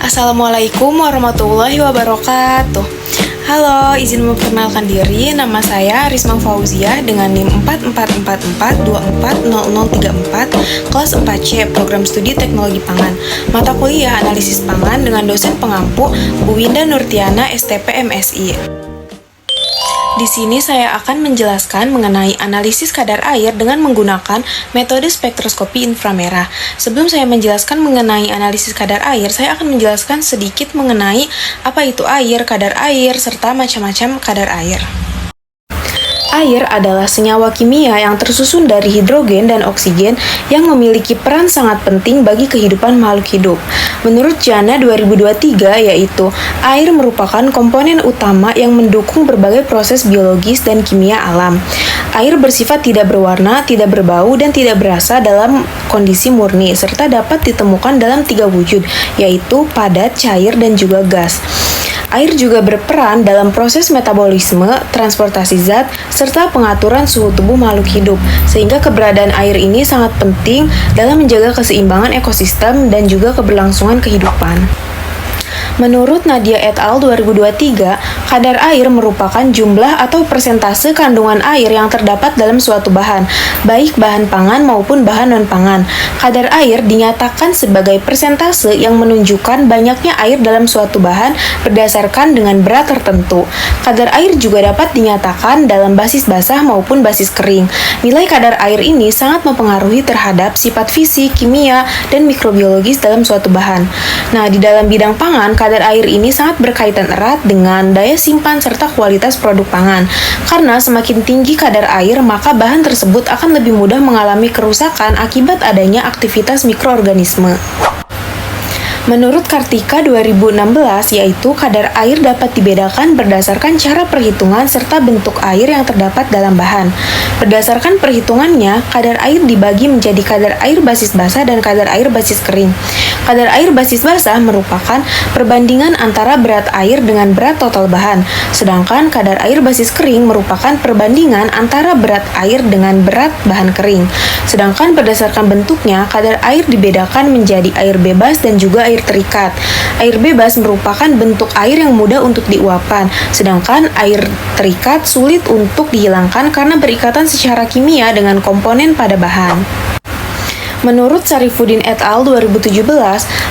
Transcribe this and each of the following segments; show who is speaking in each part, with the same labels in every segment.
Speaker 1: Assalamualaikum warahmatullahi wabarakatuh. Halo, izin memperkenalkan diri. Nama saya Risma Fauziah dengan NIM 4444240034, kelas 4C, Program Studi Teknologi Pangan. Mata kuliah Analisis Pangan dengan dosen pengampu Bu Winda Nurtiana, STP MSI. Di sini saya akan menjelaskan mengenai analisis kadar air dengan menggunakan metode spektroskopi inframerah. Sebelum saya menjelaskan mengenai analisis kadar air, saya akan menjelaskan sedikit mengenai apa itu air, kadar air, serta macam-macam kadar air. Air adalah senyawa kimia yang tersusun dari hidrogen dan oksigen yang memiliki peran sangat penting bagi kehidupan makhluk hidup. Menurut JANA 2023, yaitu air merupakan komponen utama yang mendukung berbagai proses biologis dan kimia alam. Air bersifat tidak berwarna, tidak berbau, dan tidak berasa dalam kondisi murni, serta dapat ditemukan dalam 3 wujud, yaitu padat, cair, dan juga gas. Air juga berperan dalam proses metabolisme, transportasi zat, serta pengaturan suhu tubuh makhluk hidup, sehingga keberadaan air ini sangat penting dalam menjaga keseimbangan ekosistem dan juga keberlangsungan kehidupan. Menurut Nadia et al. 2023, kadar air merupakan jumlah atau persentase kandungan air yang terdapat dalam suatu bahan, baik bahan pangan maupun bahan non-pangan. Kadar air dinyatakan sebagai persentase yang menunjukkan banyaknya air dalam suatu bahan berdasarkan dengan berat tertentu. Kadar air juga dapat dinyatakan dalam basis basah maupun basis kering. Nilai kadar air ini sangat mempengaruhi terhadap sifat fisik, kimia, dan mikrobiologis dalam suatu bahan. Nah, di dalam bidang pangan, kadar air ini sangat berkaitan erat dengan daya simpan serta kualitas produk pangan. Karena semakin tinggi kadar air, maka bahan tersebut akan lebih mudah mengalami kerusakan akibat adanya aktivitas mikroorganisme. Menurut Kartika 2016, yaitu kadar air dapat dibedakan berdasarkan cara perhitungan serta bentuk air yang terdapat dalam bahan. Berdasarkan perhitungannya, kadar air dibagi menjadi kadar air basis basah dan kadar air basis kering. Kadar air basis basah merupakan perbandingan antara berat air dengan berat total bahan, sedangkan kadar air basis kering merupakan perbandingan antara berat air dengan berat bahan kering. Sedangkan berdasarkan bentuknya, kadar air dibedakan menjadi air bebas dan juga air terikat. Air bebas merupakan bentuk air yang mudah untuk diuapkan, sedangkan air terikat sulit untuk dihilangkan karena berikatan secara kimia dengan komponen pada bahan. Menurut Sarifudin et al. 2017,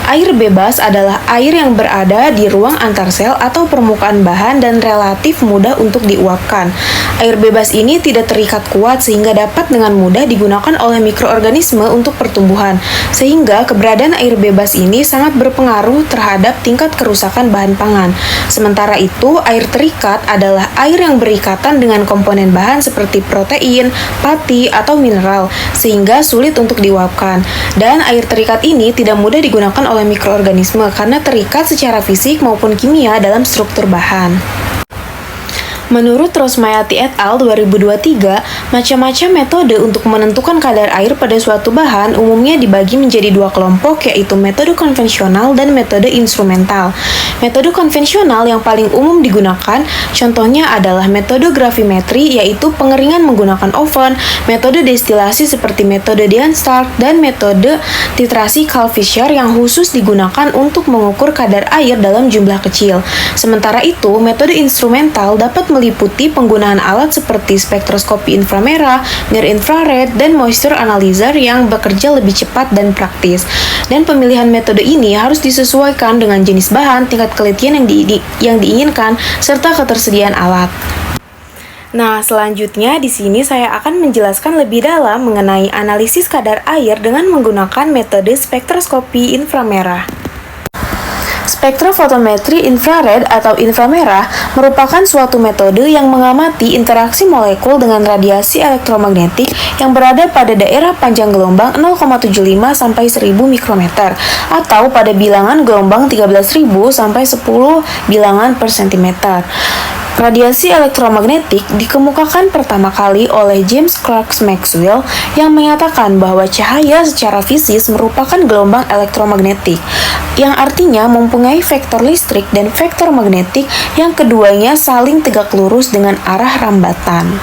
Speaker 1: air bebas adalah air yang berada di ruang antar sel atau permukaan bahan dan relatif mudah untuk diuapkan. Air bebas ini tidak terikat kuat sehingga dapat dengan mudah digunakan oleh mikroorganisme untuk pertumbuhan, sehingga keberadaan air bebas ini sangat berpengaruh terhadap tingkat kerusakan bahan pangan. Sementara itu, air terikat adalah air yang berikatan dengan komponen bahan seperti protein, pati, atau mineral, sehingga sulit untuk diuapkan. Dan air terikat ini tidak mudah digunakan oleh mikroorganisme karena terikat secara fisik maupun kimia dalam struktur bahan. Menurut Rosmayati et al. 2023, macam-macam metode untuk menentukan kadar air pada suatu bahan umumnya dibagi menjadi 2 kelompok, yaitu metode konvensional dan metode instrumental. Metode konvensional yang paling umum digunakan contohnya adalah metode gravimetri, yaitu pengeringan menggunakan oven, metode destilasi seperti metode Dean-Stark, dan metode titrasi Carl-Fisher yang khusus digunakan untuk mengukur kadar air dalam jumlah kecil. Sementara itu, metode instrumental dapat meliputi penggunaan alat seperti spektroskopi inframerah, near infrared, dan moisture analyzer yang bekerja lebih cepat dan praktis. Dan pemilihan metode ini harus disesuaikan dengan jenis bahan, tingkat kelitian yang diinginkan, serta ketersediaan alat. Nah, selanjutnya di sini saya akan menjelaskan lebih dalam mengenai analisis kadar air dengan menggunakan metode spektroskopi inframerah. Spektrofotometri infrared atau inframerah merupakan suatu metode yang mengamati interaksi molekul dengan radiasi elektromagnetik yang berada pada daerah panjang gelombang 0,75 sampai 1000 mikrometer atau pada bilangan gelombang 13.000 sampai 10 bilangan per sentimeter. Radiasi elektromagnetik dikemukakan pertama kali oleh James Clerk Maxwell yang menyatakan bahwa cahaya secara fisis merupakan gelombang elektromagnetik, yang artinya mempunyai vektor listrik dan vektor magnetik yang keduanya saling tegak lurus dengan arah rambatan.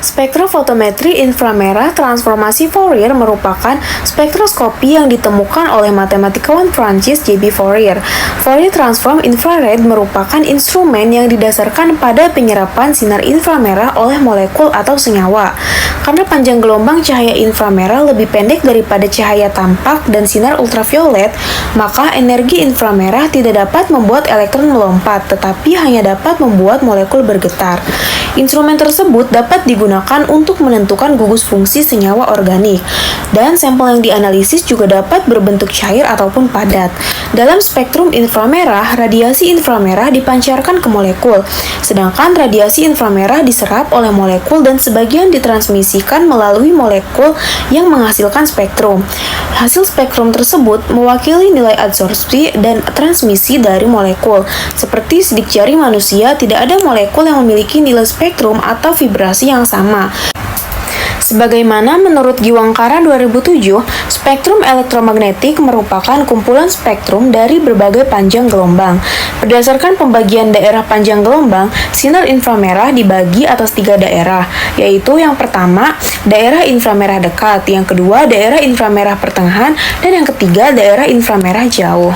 Speaker 1: Spektrofotometri inframerah transformasi Fourier merupakan spektroskopi yang ditemukan oleh matematikawan Prancis J.B. Fourier. Fourier Transform Infrared merupakan instrumen yang didasarkan pada penyerapan sinar inframerah oleh molekul atau senyawa. Karena panjang gelombang cahaya inframerah lebih pendek daripada cahaya tampak dan sinar ultraviolet, maka energi inframerah tidak dapat membuat elektron melompat, tetapi hanya dapat membuat molekul bergetar. Instrumen tersebut dapat digunakan untuk menentukan gugus fungsi senyawa organik, dan sampel yang dianalisis juga dapat berbentuk cair ataupun padat. Dalam spektrum inframerah, radiasi inframerah dipancarkan ke molekul, sedangkan radiasi inframerah diserap oleh molekul dan sebagian ditransmisikan melalui molekul yang menghasilkan spektrum. Hasil spektrum tersebut mewakili nilai absorpsi dan transmisi dari molekul. Seperti sidik jari manusia, tidak ada molekul yang memiliki nilai spektrum atau vibrasi yang sama. Sebagaimana menurut Giwangkara 2007, spektrum elektromagnetik merupakan kumpulan spektrum dari berbagai panjang gelombang. Berdasarkan pembagian daerah panjang gelombang, sinar inframerah dibagi atas 3 daerah, yaitu yang pertama, daerah inframerah dekat, yang kedua, daerah inframerah pertengahan, dan yang ketiga, daerah inframerah jauh.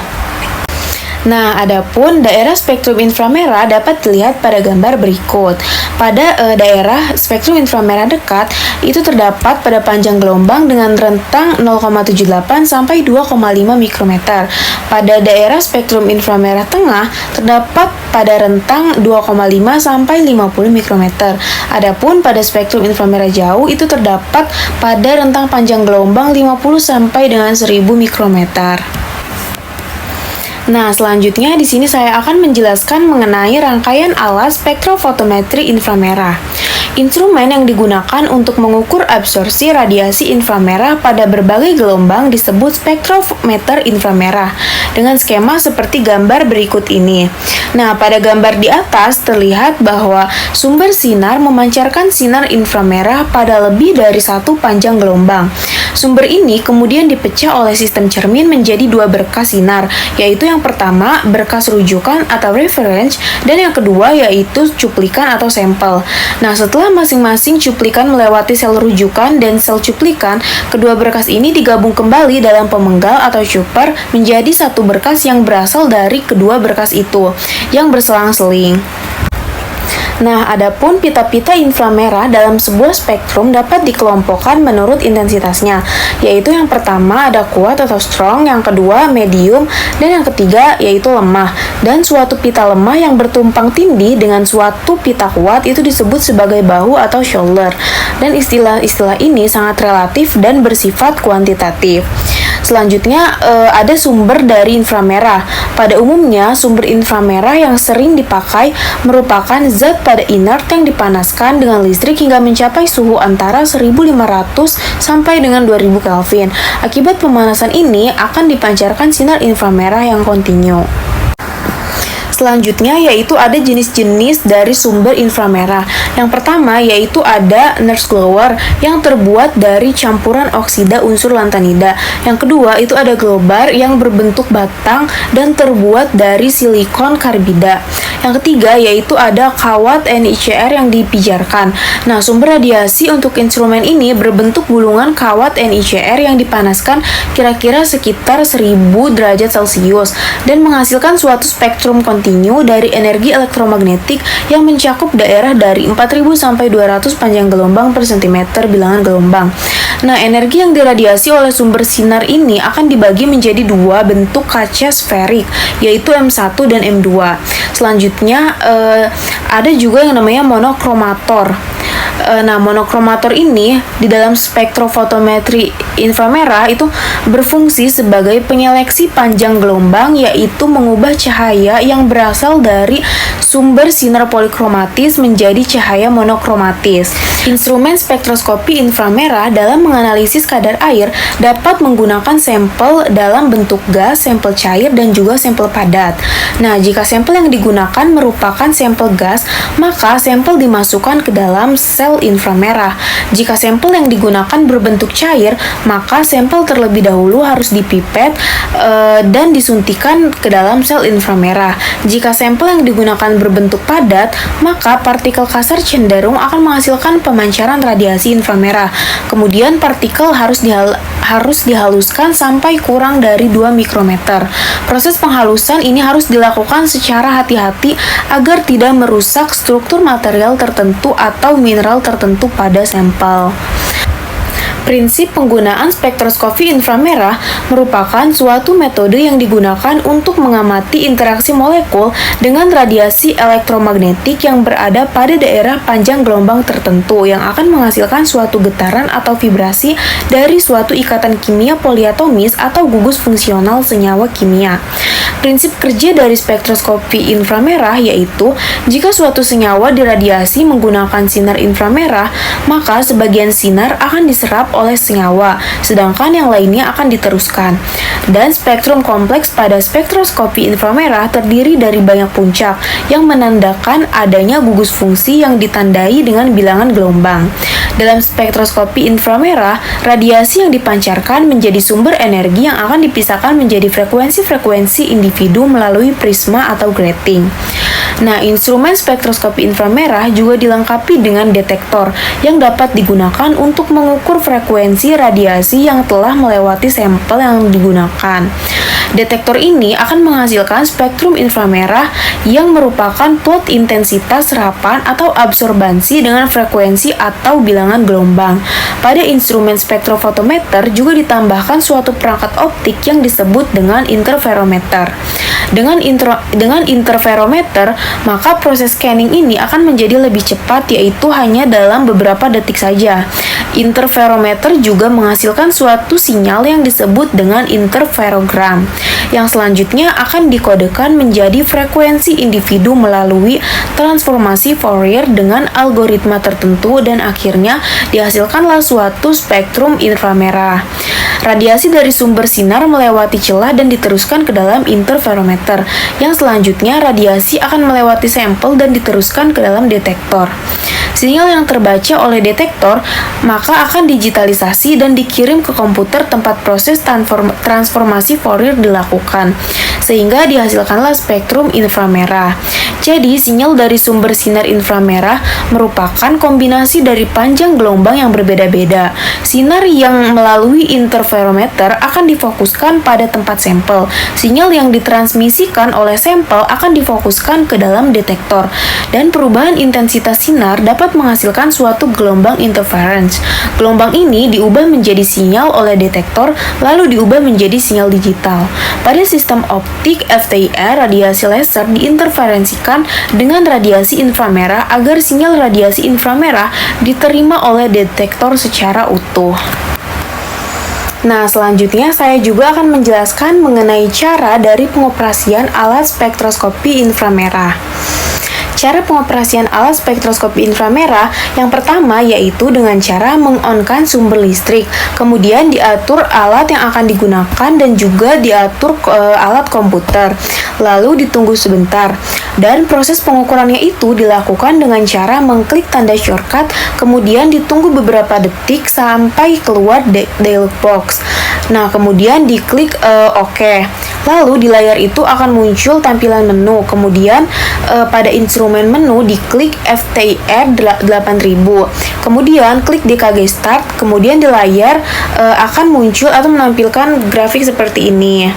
Speaker 1: Nah, adapun daerah spektrum inframerah dapat dilihat pada gambar berikut. Pada daerah spektrum inframerah dekat, itu terdapat pada panjang gelombang dengan rentang 0,78 sampai 2,5 mikrometer. Pada daerah spektrum inframerah tengah, terdapat pada rentang 2,5 sampai 50 mikrometer. Adapun pada spektrum inframerah jauh, itu terdapat pada rentang panjang gelombang 50 sampai dengan 1000 mikrometer. Nah, selanjutnya di sini saya akan menjelaskan mengenai rangkaian alat spektrofotometri inframerah. Instrumen yang digunakan untuk mengukur absorpsi radiasi inframerah pada berbagai gelombang disebut spektrometer inframerah dengan skema seperti gambar berikut ini. Nah, pada gambar di atas terlihat bahwa sumber sinar memancarkan sinar inframerah pada lebih dari satu panjang gelombang. Sumber ini kemudian dipecah oleh sistem cermin menjadi 2 berkas sinar, yaitu yang pertama berkas rujukan atau reference, dan yang kedua yaitu cuplikan atau sampel. Nah, setelah masing-masing cuplikan melewati sel rujukan dan sel cuplikan, kedua berkas ini digabung kembali dalam pemenggal atau chopper menjadi satu berkas yang berasal dari kedua berkas itu, yang berselang-seling. Nah, adapun pita-pita inframerah dalam sebuah spektrum dapat dikelompokkan menurut intensitasnya, yaitu yang pertama ada kuat atau strong, yang kedua medium, dan yang ketiga yaitu lemah. Dan suatu pita lemah yang bertumpang tindih dengan suatu pita kuat itu disebut sebagai bahu atau shoulder. Dan istilah-istilah ini sangat relatif dan bersifat kuantitatif. Selanjutnya ada sumber dari inframerah. Pada umumnya, sumber inframerah yang sering dipakai merupakan zat pada inert yang dipanaskan dengan listrik hingga mencapai suhu antara 1500 sampai dengan 2000 Kelvin. Akibat pemanasan ini akan dipancarkan sinar inframerah yang kontinu. Selanjutnya yaitu ada jenis-jenis dari sumber inframerah. Yang pertama yaitu ada nurse glower yang terbuat dari campuran oksida unsur lantanida. Yang kedua itu ada globar yang berbentuk batang dan terbuat dari silikon karbida. Yang ketiga yaitu ada kawat NiCr yang dipijarkan. Nah, sumber radiasi untuk instrumen ini berbentuk gulungan kawat NiCr yang dipanaskan kira-kira sekitar 1000 derajat Celcius dan menghasilkan suatu spektrum kontinu dari energi elektromagnetik yang mencakup daerah dari 4000 sampai 200 panjang gelombang per sentimeter bilangan gelombang. Nah, energi yang diradiasi oleh sumber sinar ini akan dibagi menjadi 2 bentuk kaca sferik, yaitu M1 dan M2. Selanjutnya ada juga yang namanya monokromator. Nah, monokromator ini di dalam spektrofotometri inframerah itu berfungsi sebagai penyeleksi panjang gelombang, yaitu mengubah cahaya yang berasal dari sumber sinar polikromatis menjadi cahaya monokromatis. Instrumen spektroskopi inframerah dalam menganalisis kadar air dapat menggunakan sampel dalam bentuk gas, sampel cair, dan juga sampel padat. Nah, jika sampel yang digunakan merupakan sampel gas, maka sampel dimasukkan ke dalam sel inframerah. Jika sampel yang digunakan berbentuk cair, maka sampel terlebih dahulu harus dipipet dan disuntikan ke dalam sel inframerah. Jika sampel yang digunakan berbentuk padat, maka partikel kasar cenderung akan menghasilkan pemancaran radiasi inframerah. Kemudian partikel harus dihaluskan sampai kurang dari 2 mikrometer. Proses penghalusan ini harus dilakukan secara hati-hati agar tidak merusak struktur material tertentu atau mineral tertentu pada sampel. Prinsip penggunaan spektroskopi inframerah merupakan suatu metode yang digunakan untuk mengamati interaksi molekul dengan radiasi elektromagnetik yang berada pada daerah panjang gelombang tertentu yang akan menghasilkan suatu getaran atau vibrasi dari suatu ikatan kimia poliatomis atau gugus fungsional senyawa kimia. Prinsip kerja dari spektroskopi inframerah yaitu jika suatu senyawa diradiasi menggunakan sinar inframerah, maka sebagian sinar akan diserap oleh senyawa, sedangkan yang lainnya akan diteruskan. Dan spektrum kompleks pada spektroskopi inframerah terdiri dari banyak puncak yang menandakan adanya gugus fungsi yang ditandai dengan bilangan gelombang. Dalam spektroskopi inframerah, radiasi yang dipancarkan menjadi sumber energi yang akan dipisahkan menjadi frekuensi-frekuensi individu melalui prisma atau grating. Nah, instrumen spektroskopi inframerah juga dilengkapi dengan detektor yang dapat digunakan untuk mengukur frekuensi radiasi yang telah melewati sampel yang digunakan. Detektor ini akan menghasilkan spektrum inframerah yang merupakan plot intensitas serapan atau absorbansi dengan frekuensi atau bilangan gelombang. Pada instrumen spektrofotometer juga ditambahkan suatu perangkat optik yang disebut dengan interferometer. Dengan interferometer, maka proses scanning ini akan menjadi lebih cepat, yaitu hanya dalam beberapa detik saja. Interferometer juga menghasilkan suatu sinyal yang disebut dengan interferogram, yang selanjutnya akan dikodekan menjadi frekuensi individu melalui transformasi Fourier dengan algoritma tertentu dan akhirnya dihasilkanlah suatu spektrum inframerah. Radiasi dari sumber sinar melewati celah dan diteruskan ke dalam interferometer, yang selanjutnya radiasi akan melewati sampel dan diteruskan ke dalam detektor. Sinyal yang terbaca oleh detektor maka akan digitalisasi dan dikirim ke komputer tempat proses transformasi Fourier dilakukan, sehingga dihasilkanlah spektrum inframerah. Jadi, sinyal dari sumber sinar inframerah merupakan kombinasi dari panjang gelombang yang berbeda-beda. Sinar yang melalui interferometer akan difokuskan pada tempat sampel. Sinyal yang ditransmisikan oleh sampel akan difokuskan ke dalam detektor. Dan perubahan intensitas sinar dapat menghasilkan suatu gelombang interference. Gelombang ini diubah menjadi sinyal oleh detektor, lalu diubah menjadi sinyal digital. Pada sistem optik FTIR, radiasi laser diinterferensikan dengan radiasi inframerah agar sinyal radiasi inframerah diterima oleh detektor secara utuh. Nah, selanjutnya saya juga akan menjelaskan mengenai cara dari pengoperasian alat spektroskopi inframerah. Cara pengoperasian alat spektroskopi inframerah yang pertama yaitu dengan cara meng-on-kan sumber listrik, kemudian diatur alat yang akan digunakan dan juga diatur alat komputer, lalu ditunggu sebentar. Dan proses pengukurannya itu dilakukan dengan cara mengklik tanda shortcut, kemudian ditunggu beberapa detik sampai keluar dialog box. Nah, kemudian diklik OK. Lalu di layar itu akan muncul tampilan menu. Kemudian pada instrumen menu diklik FTIR 8000. Kemudian klik DKG Start. Kemudian di layar akan muncul atau menampilkan grafik seperti ini.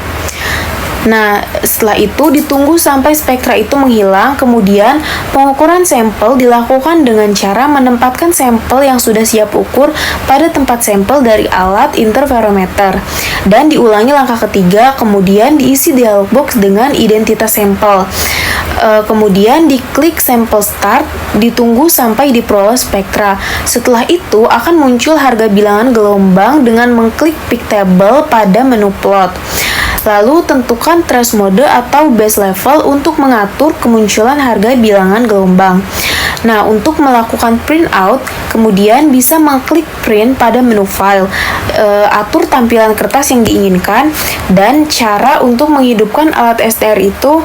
Speaker 1: Nah, setelah itu ditunggu sampai spektra itu menghilang, kemudian pengukuran sampel dilakukan dengan cara menempatkan sampel yang sudah siap ukur pada tempat sampel dari alat interferometer. Dan diulangi langkah ketiga, kemudian diisi dialog box dengan identitas sampel. Kemudian diklik sampel start, ditunggu sampai diperoleh spektra. Setelah itu akan muncul harga bilangan gelombang dengan mengklik pick table pada menu plot. Lalu tentukan trace mode atau base level untuk mengatur kemunculan harga bilangan gelombang. Nah, untuk melakukan print out, kemudian bisa mengklik print pada menu file, atur tampilan kertas yang diinginkan, dan cara untuk menghidupkan alat STR itu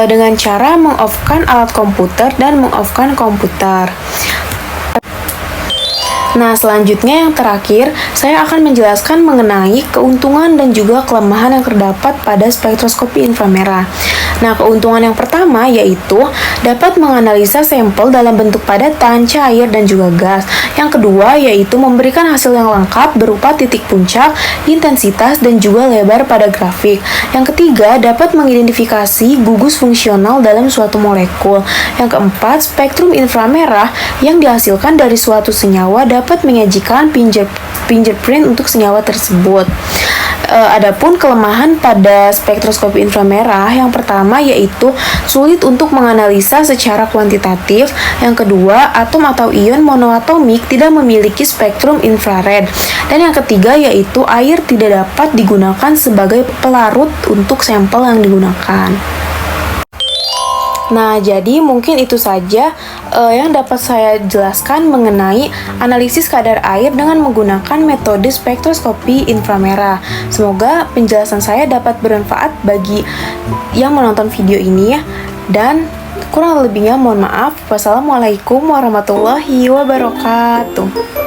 Speaker 1: dengan cara meng-off-kan alat komputer dan meng-off-kan komputer. Nah, selanjutnya yang terakhir, saya akan menjelaskan mengenai keuntungan dan juga kelemahan yang terdapat pada spektroskopi inframerah. Nah, keuntungan yang pertama yaitu dapat menganalisa sampel dalam bentuk padatan, cair, dan juga gas. Yang kedua yaitu memberikan hasil yang lengkap berupa titik puncak, intensitas, dan juga lebar pada grafik. Yang ketiga, dapat mengidentifikasi gugus fungsional dalam suatu molekul. Yang keempat, spektrum inframerah yang dihasilkan dari suatu senyawa dapat menyajikan fingerprint untuk senyawa tersebut. Adapun kelemahan pada spektroskopi inframerah, yang pertama yaitu sulit untuk menganalisa secara kuantitatif. Yang kedua, atom atau ion monoatomik tidak memiliki spektrum infrared. Dan yang ketiga yaitu air tidak dapat digunakan sebagai pelarut untuk sampel yang digunakan. Nah, jadi mungkin itu saja yang dapat saya jelaskan mengenai analisis kadar air dengan menggunakan metode spektroskopi inframerah. Semoga penjelasan saya dapat bermanfaat bagi yang menonton video ini ya. Dan kurang lebihnya mohon maaf. Wassalamualaikum warahmatullahi wabarakatuh.